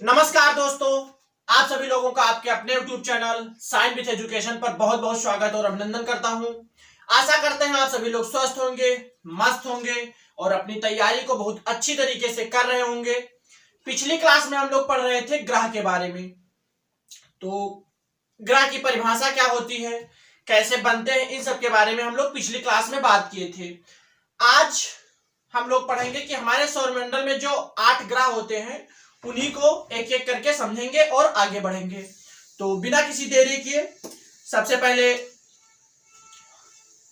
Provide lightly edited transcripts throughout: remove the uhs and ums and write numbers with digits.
नमस्कार दोस्तों, आप सभी लोगों का आपके अपने YouTube channel science with education पर बहुत बहुत स्वागत और अभिनंदन करता हूं। आशा करते हैं आप सभी लोग स्वस्थ होंगे, मस्त होंगे और अपनी तैयारी को बहुत अच्छी तरीके से कर रहे होंगे। पिछली क्लास में हम लोग पढ़ रहे थे ग्रह के बारे में। तो ग्रह की परिभाषा क्या होती है, कैसे बनते हैं, इन सब के बारे में हम लोग पिछली क्लास में बात किए थे। आज हम लोग पढ़ेंगे कि हमारे सौरमंडल में जो 8 ग्रह होते हैं उन्हीं को एक एक करके समझेंगे और आगे बढ़ेंगे। तो बिना किसी देरी किए सबसे पहले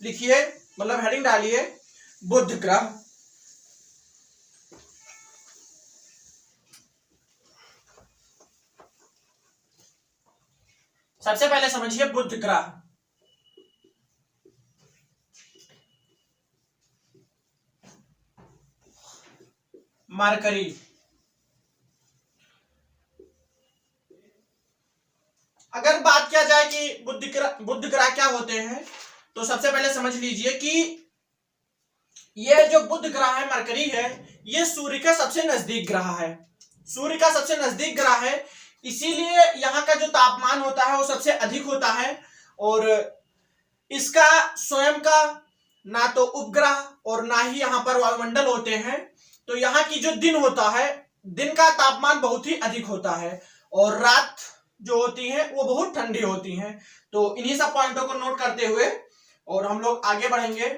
लिखिए, मतलब हेडिंग डालिए बुध ग्रह। सबसे पहले समझिए बुध ग्रह। मरकरी, अगर बात किया जाए कि बुध ग्रह क्या होते हैं तो सबसे पहले समझ लीजिए कि यह जो बुध ग्रह है, मरकरी है, यह सूर्य का सबसे नजदीक ग्रह है। सूर्य का सबसे नजदीक ग्रह है, इसीलिए यहाँ का जो तापमान होता है वो सबसे अधिक होता है। और इसका स्वयं का ना तो उपग्रह और ना ही यहाँ पर वायुमंडल होते हैं। तो यहाँ की जो दिन होता है, दिन का तापमान बहुत ही अधिक होता है और रात जो होती है वो बहुत ठंडी होती हैं। तो इन्हीं सब पॉइंटों को नोट करते हुए और हम लोग आगे बढ़ेंगे।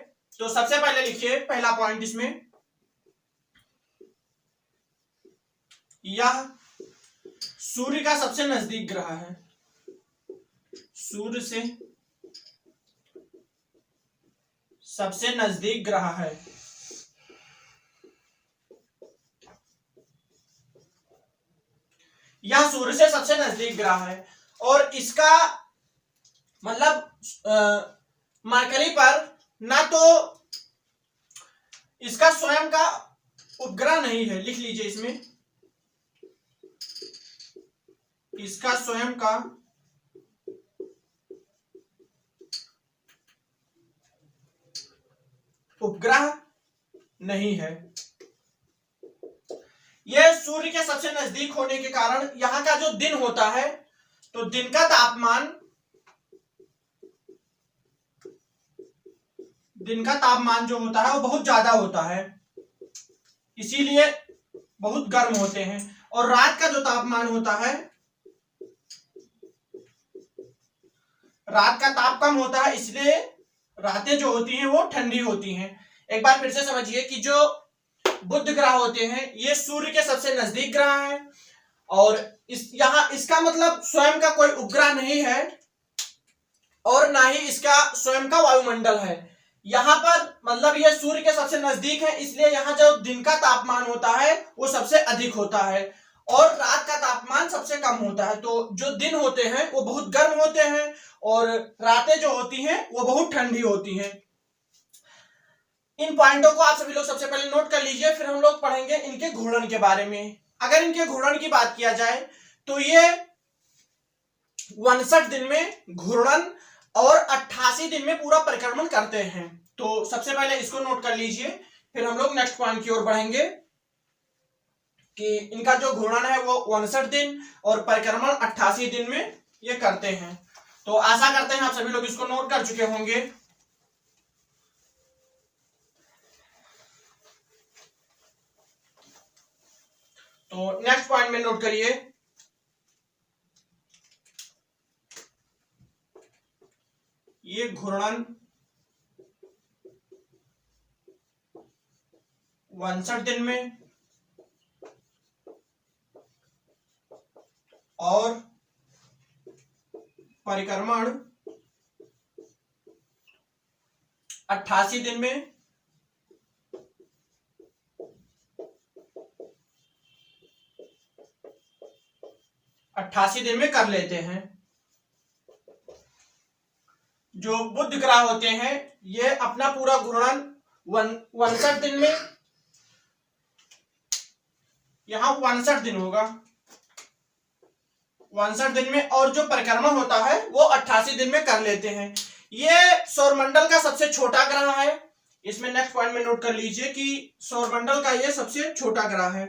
तो सबसे पहले लिखिए पहला पॉइंट इसमें, यह सूर्य का सबसे नजदीक ग्रह है। सूर्य से सबसे नजदीक ग्रह है। यह सूर्य से सबसे नजदीक ग्रह है और इसका मतलब मरकरी पर ना तो इसका स्वयं का उपग्रह नहीं है, लिख लीजिए इसमें, इसका स्वयं का उपग्रह नहीं है। यह सूर्य के सबसे नजदीक होने के कारण यहां का जो दिन होता है तो दिन का तापमान जो होता है वो बहुत ज्यादा होता है, इसीलिए बहुत गर्म होते हैं। और रात का जो तापमान होता है, रात का ताप कम होता है, इसलिए रातें जो होती हैं वो ठंडी होती हैं। एक बार फिर से समझिए कि जो बुध ग्रह होते हैं ये सूर्य के सबसे नजदीक ग्रह है और इसका मतलब स्वयं का कोई उपग्रह नहीं है और ना ही इसका स्वयं का वायुमंडल है। यहां पर मतलब ये सूर्य के सबसे नजदीक है, इसलिए यहाँ जो दिन का तापमान होता है वो सबसे अधिक होता है और रात का तापमान सबसे कम होता है। तो जो दिन होते हैं वो बहुत गर्म होते हैं और रातें जो होती हैं वो बहुत ठंडी होती हैं। इन पॉइंटों को आप सभी लोग सबसे पहले नोट कर लीजिए, फिर हम लोग पढ़ेंगे इनके घूर्णन के बारे में। अगर इनके घूर्णन की बात किया जाए तो ये 59 दिन में घूर्णन और 88 दिन में पूरा परिक्रमण करते हैं। तो सबसे पहले इसको नोट कर लीजिए, फिर हम लोग नेक्स्ट पॉइंट की ओर बढ़ेंगे कि इनका जो घूर्णन है वो 59 दिन और परिक्रमण 88 दिन में ये करते हैं। तो आशा करते हैं आप सभी लोग इसको नोट कर चुके होंगे। तो नेक्स्ट पॉइंट में नोट करिए, ये घूर्णन 59 दिन में और परिक्रमण 88 दिन में कर लेते हैं। जो बुध ग्रह होते हैं ये अपना पूरा घूर्णन 59 दिन में, यहां 59 दिन होगा 59 दिन में, और जो परिक्रमण होता है वो 88 दिन में कर लेते हैं। ये सौरमंडल का सबसे छोटा ग्रह है। इसमें नेक्स्ट पॉइंट में नोट कर लीजिए कि सौरमंडल का ये सबसे छोटा ग्रह है।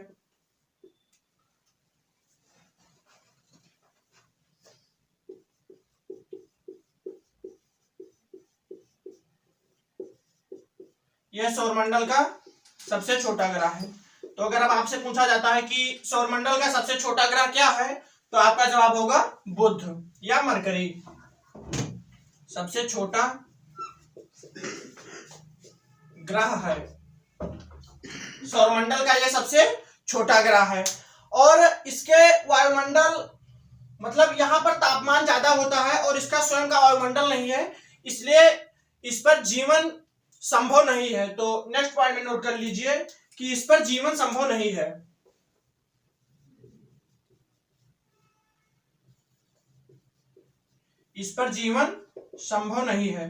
यह सौरमंडल का सबसे छोटा ग्रह है। तो अगर अब आपसे पूछा जाता है कि सौरमंडल का सबसे छोटा ग्रह क्या है, तो आपका जवाब होगा बुध या मरकरी। सबसे छोटा ग्रह है सौरमंडल का, यह सबसे छोटा ग्रह है। और इसके वायुमंडल मतलब यहाँ पर तापमान ज्यादा होता है और इसका स्वयं का वायुमंडल नहीं है, इसलिए इस पर जीवन संभव नहीं है। तो नेक्स्ट पॉइंट में नोट कर लीजिए कि इस पर जीवन संभव नहीं है। इस पर जीवन संभव नहीं है।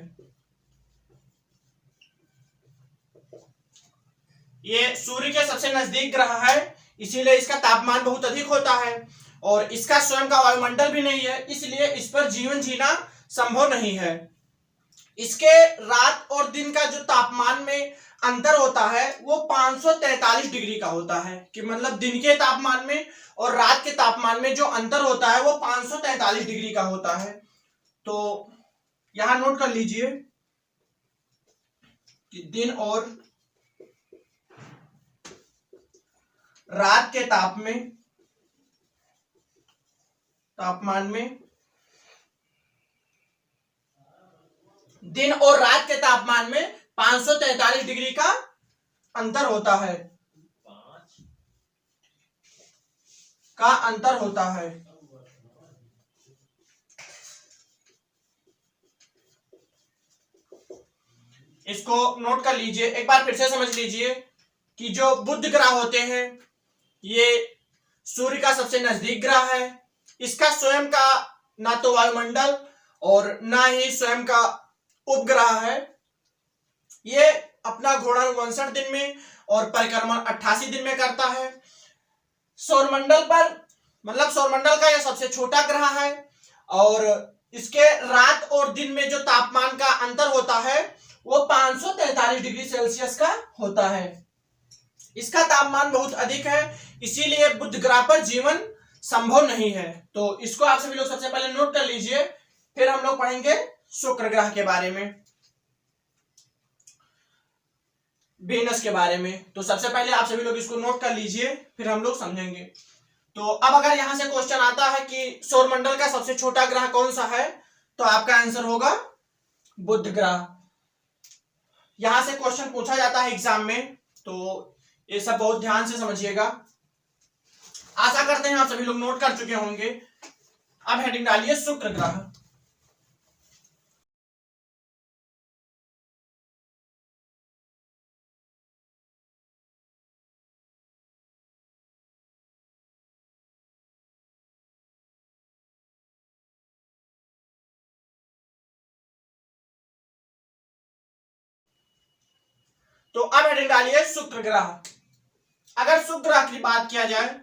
ये सूर्य के सबसे नजदीक ग्रह है, इसीलिए इसका तापमान बहुत अधिक होता है और इसका स्वयं का वायुमंडल भी नहीं है, इसलिए इस पर जीवन जीना संभव नहीं है। इसके रात और दिन का जो तापमान में अंतर होता है वो 543 डिग्री का होता है, कि मतलब दिन के तापमान में और रात के तापमान में जो अंतर होता है वो 543 डिग्री का होता है। तो यहां नोट कर लीजिए कि दिन और रात के तापमान में दिन और रात के तापमान में 543 डिग्री का अंतर होता है, इसको नोट कर लीजिए। एक बार फिर से समझ लीजिए कि जो बुध ग्रह होते हैं ये सूर्य का सबसे नजदीक ग्रह है। इसका स्वयं का ना तो वायुमंडल और ना ही स्वयं का उपग्रह है। ये अपना घूर्णन 59 दिन में और परिक्रमण 88 दिन में करता है। सौरमंडल पर मतलब सौरमंडल का यह सबसे छोटा ग्रह है और इसके रात और दिन में जो तापमान का अंतर होता है वो 543 डिग्री सेल्सियस का होता है। इसका तापमान बहुत अधिक है, इसीलिए बुध ग्रह पर जीवन संभव नहीं है। तो इसको आप सभी लोग सबसे पहले नोट कर लीजिए, फिर हम लोग पढ़ेंगे शुक्र ग्रह के बारे में, वेनस के बारे में। तो सबसे पहले आप सभी लोग इसको नोट कर लीजिए, फिर हम लोग समझेंगे। तो अब अगर यहां से क्वेश्चन आता है कि सौरमंडल का सबसे छोटा ग्रह कौन सा है, तो आपका आंसर होगा बुध ग्रह। यहां से क्वेश्चन पूछा जाता है एग्जाम में, तो ये सब बहुत ध्यान से समझिएगा। आशा करते हैं आप सभी लोग नोट कर चुके होंगे। अब हेडिंग डालिए शुक्र ग्रह। तो अब हेडिंग डालिए शुक्र ग्रह। अगर शुक्र ग्रह की बात किया जाए,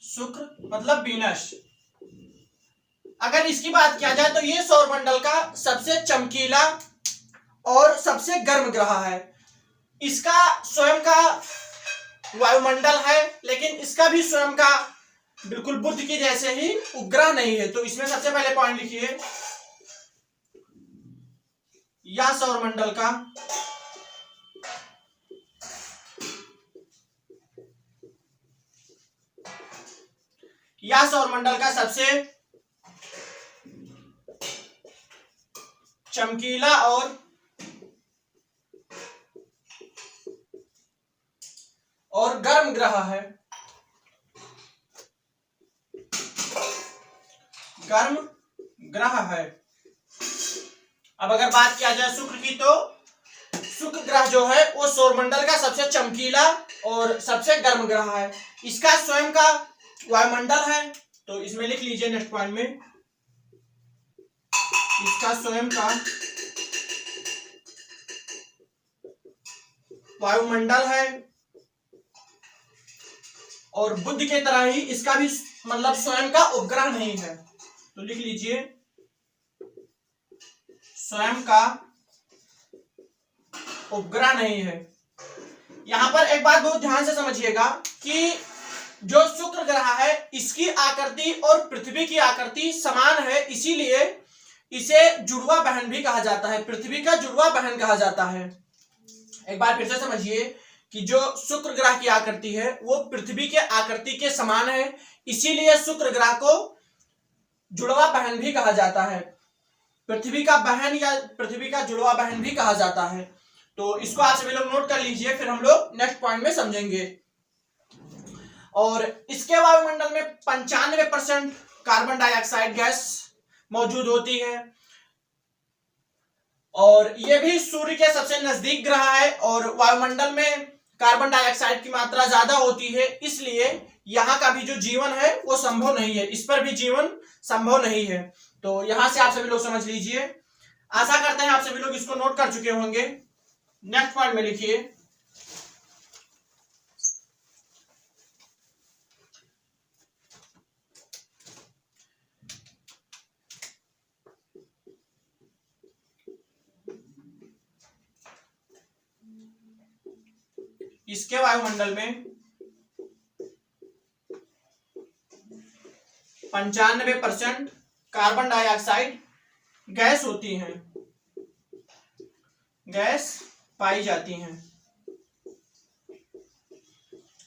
शुक्र मतलब वीनस, अगर इसकी बात किया जाए तो ये सौरमंडल का सबसे चमकीला और सबसे गर्म ग्रह है। इसका स्वयं का वायुमंडल है, लेकिन इसका भी स्वयं का बिल्कुल बुध की जैसे ही उपग्रह नहीं है। तो इसमें सबसे पहले पॉइंट लिखिए, या सौरमंडल का सबसे चमकीला और गर्म ग्रह है। गर्म ग्रह है। अब अगर बात किया जाए शुक्र की, तो शुक्र ग्रह जो है वो सौरमंडल का सबसे चमकीला और सबसे गर्म ग्रह है। इसका स्वयं का वायुमंडल है, तो इसमें लिख लीजिए नेक्स्ट पॉइंट में, इसका स्वयं का वायुमंडल है और बुध के तरह ही इसका भी मतलब स्वयं का उपग्रह नहीं है। तो लिख लीजिए स्वयं का उपग्रह नहीं है। यहां पर एक बात बहुत ध्यान से समझिएगा कि जो शुक्र ग्रह है इसकी आकृति और पृथ्वी की आकृति समान है, इसीलिए इसे जुड़वा बहन भी कहा जाता है, पृथ्वी का जुड़वा बहन कहा जाता है। एक बार फिर से समझिए कि जो शुक्र ग्रह की आकृति है वो पृथ्वी के आकृति के समान है, इसीलिए शुक्र ग्रह को जुड़वा बहन भी कहा जाता है, पृथ्वी का बहन या पृथ्वी का जुड़वा बहन भी कहा जाता है। तो इसको आप सभी लोग नोट कर लीजिए, फिर हम लोग नेक्स्ट पॉइंट में समझेंगे। और इसके वायुमंडल में 95% कार्बन डाइऑक्साइड गैस मौजूद होती है, और यह भी सूर्य के सबसे नजदीक ग्रह है, और वायुमंडल में कार्बन डाइऑक्साइड की मात्रा ज्यादा होती है, इसलिए यहाँ का भी जो जीवन है वो संभव नहीं है, इस पर भी जीवन संभव नहीं है। तो यहां से आप सभी लोग समझ लीजिए। आशा करते हैं आप सभी लोग इसको नोट कर चुके होंगे। नेक्स्ट पॉइंट में लिखिए, इसके वायुमंडल में 95% कार्बन डाइऑक्साइड गैस होती हैं, गैस पाई जाती हैं,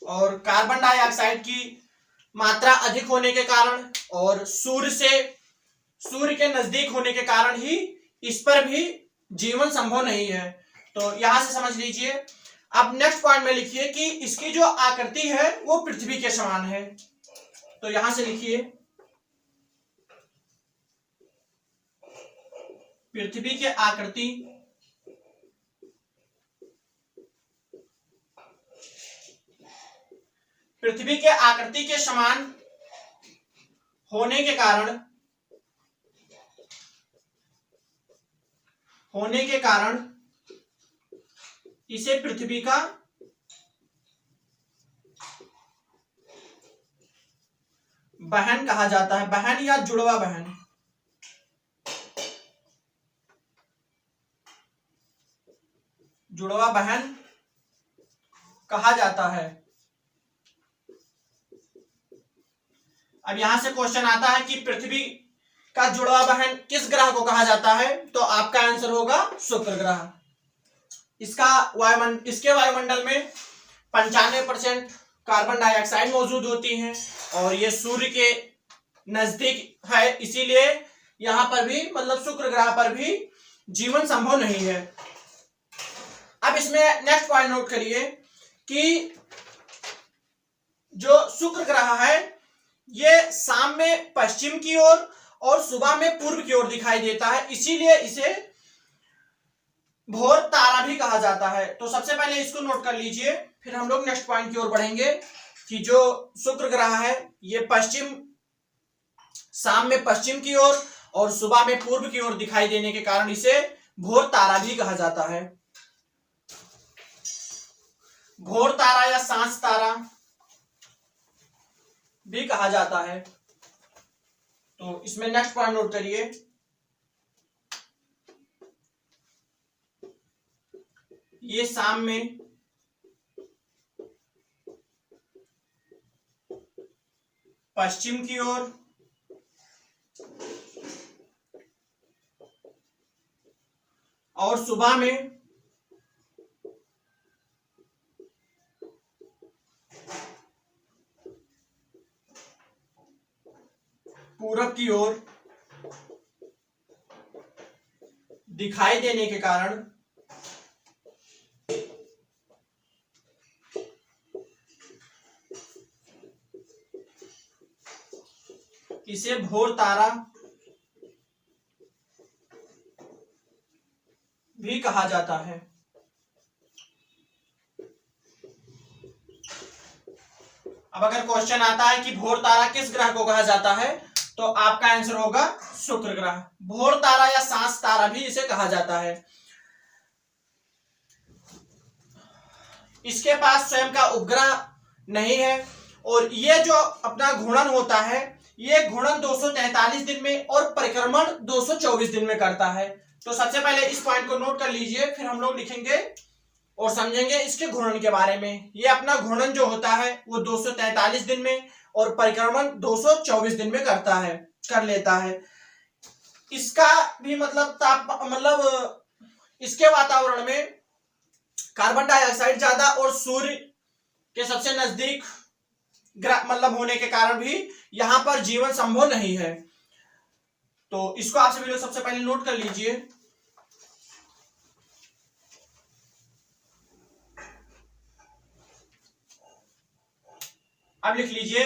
और कार्बन डाइऑक्साइड की मात्रा अधिक होने के कारण और सूर्य के नजदीक होने के कारण ही इस पर भी जीवन संभव नहीं है। तो यहां से समझ लीजिए। अब नेक्स्ट पॉइंट में लिखिए कि इसकी जो आकृति है वो पृथ्वी के समान है। तो यहां से लिखिए, पृथ्वी की आकृति पृथ्वी के आकृति के समान होने के कारण इसे पृथ्वी का बहन कहा जाता है, बहन या जुड़वा बहन। जुड़वा बहन कहा जाता है। अब यहां से क्वेश्चन आता है कि पृथ्वी का जुड़वा बहन किस ग्रह को कहा जाता है, तो आपका आंसर होगा शुक्र ग्रह। इसके वायुमंडल में 95% कार्बन डाइऑक्साइड मौजूद होती हैं, और ये सूर्य के नजदीक है, इसीलिए यहां पर भी मतलब शुक्र ग्रह पर भी जीवन संभव नहीं है। अब इसमें नेक्स्ट पॉइंट नोट करिए कि जो शुक्र ग्रह है ये शाम में पश्चिम की ओर और सुबह में पूर्व की ओर दिखाई देता है, इसीलिए इसे भोर तारा भी कहा जाता है। तो सबसे पहले इसको नोट कर लीजिए, फिर हम लोग नेक्स्ट पॉइंट की ओर बढ़ेंगे कि जो शुक्र ग्रह है ये शाम में पश्चिम की ओर और सुबह में पूर्व की ओर दिखाई देने के कारण इसे भोर तारा भी कहा जाता है। भोर तारा या सांझ तारा भी कहा जाता है। तो इसमें नेक्स्ट पॉइंट नोट करिए, ये शाम में पश्चिम की ओर और सुबह में पूरब की ओर दिखाई देने के कारण इसे भोर तारा भी कहा जाता है। अब अगर क्वेश्चन आता है कि भोर तारा किस ग्रह को कहा जाता है, तो आपका आंसर होगा शुक्र ग्रह। भोर तारा या सांझ तारा भी इसे कहा जाता है। इसके पास स्वयं का उपग्रह नहीं है, और ये जो अपना घूर्णन होता है ये घूर्णन 243 दिन में और परिक्रमण 224 दिन में करता है। तो सबसे पहले इस पॉइंट को नोट कर लीजिए, फिर हम लोग लिखेंगे और समझेंगे इसके घूर्णन के बारे में। ये अपना घूर्णन जो होता है वो 243 दिन में और परिक्रमण 224 दिन में कर लेता है। इसका भी मतलब इसके वातावरण में कार्बन डाइऑक्साइड ज्यादा और सूर्य के सबसे नजदीक मतलब होने के कारण भी यहां पर जीवन संभव नहीं है। तो इसको आप सभी लोग सबसे पहले नोट कर लीजिए। अब लिख लीजिए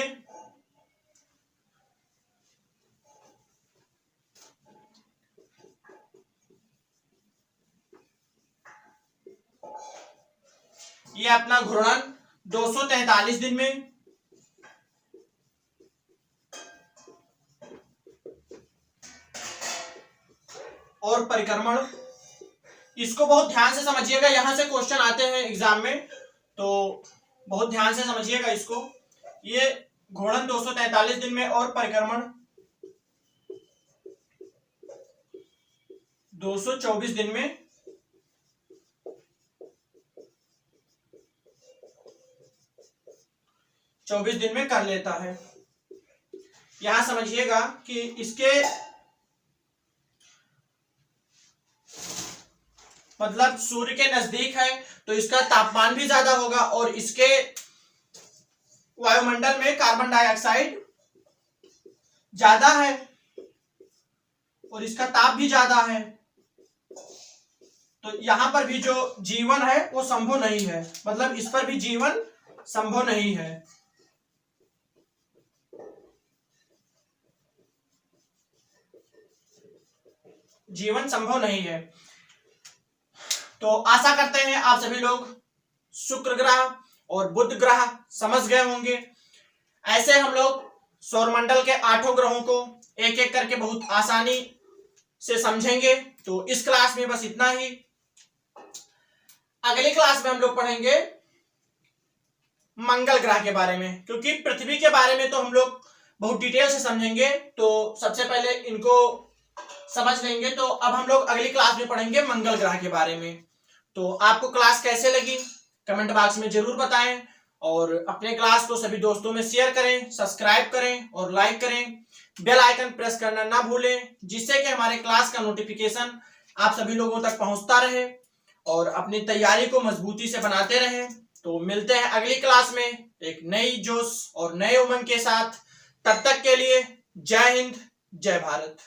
ये अपना घूर्णन 243 दिन में और परिक्रमण, इसको बहुत ध्यान से समझिएगा, यहां से क्वेश्चन आते हैं एग्जाम में, तो बहुत ध्यान से समझिएगा इसको। ये घूर्णन 243 दिन में और परिक्रमण 224 दिन में कर लेता है। यहां समझिएगा कि इसके मतलब सूर्य के नजदीक है तो इसका तापमान भी ज्यादा होगा और इसके वायुमंडल में कार्बन डाइऑक्साइड ज्यादा है और इसका ताप भी ज्यादा है, तो यहां पर भी जो जीवन है वो संभव नहीं है, मतलब इस पर भी जीवन संभव नहीं है। जीवन संभव नहीं है। तो आशा करते हैं आप सभी लोग शुक्र ग्रह और बुध ग्रह समझ गए होंगे। ऐसे हम लोग सौरमंडल के 8 ग्रहों को एक एक करके बहुत आसानी से समझेंगे। तो इस क्लास में बस इतना ही। अगली क्लास में हम लोग पढ़ेंगे मंगल ग्रह के बारे में, क्योंकि पृथ्वी के बारे में तो हम लोग बहुत डिटेल से समझेंगे, तो सबसे पहले इनको समझ लेंगे। तो अब हम लोग अगली क्लास में पढ़ेंगे मंगल ग्रह के बारे में। तो आपको क्लास कैसे लगी कमेंट बॉक्स में जरूर बताएं और अपने क्लास को सभी दोस्तों में शेयर करें, सब्सक्राइब करें और लाइक करें। बेल आइकन प्रेस करना ना भूलें, जिससे कि हमारे क्लास का नोटिफिकेशन आप सभी लोगों तक पहुंचता रहे और अपनी तैयारी को मजबूती से बनाते रहें। तो मिलते हैं अगली क्लास में एक नई जोश और नए उमंग के साथ। तब तक के लिए जय हिंद, जय भारत।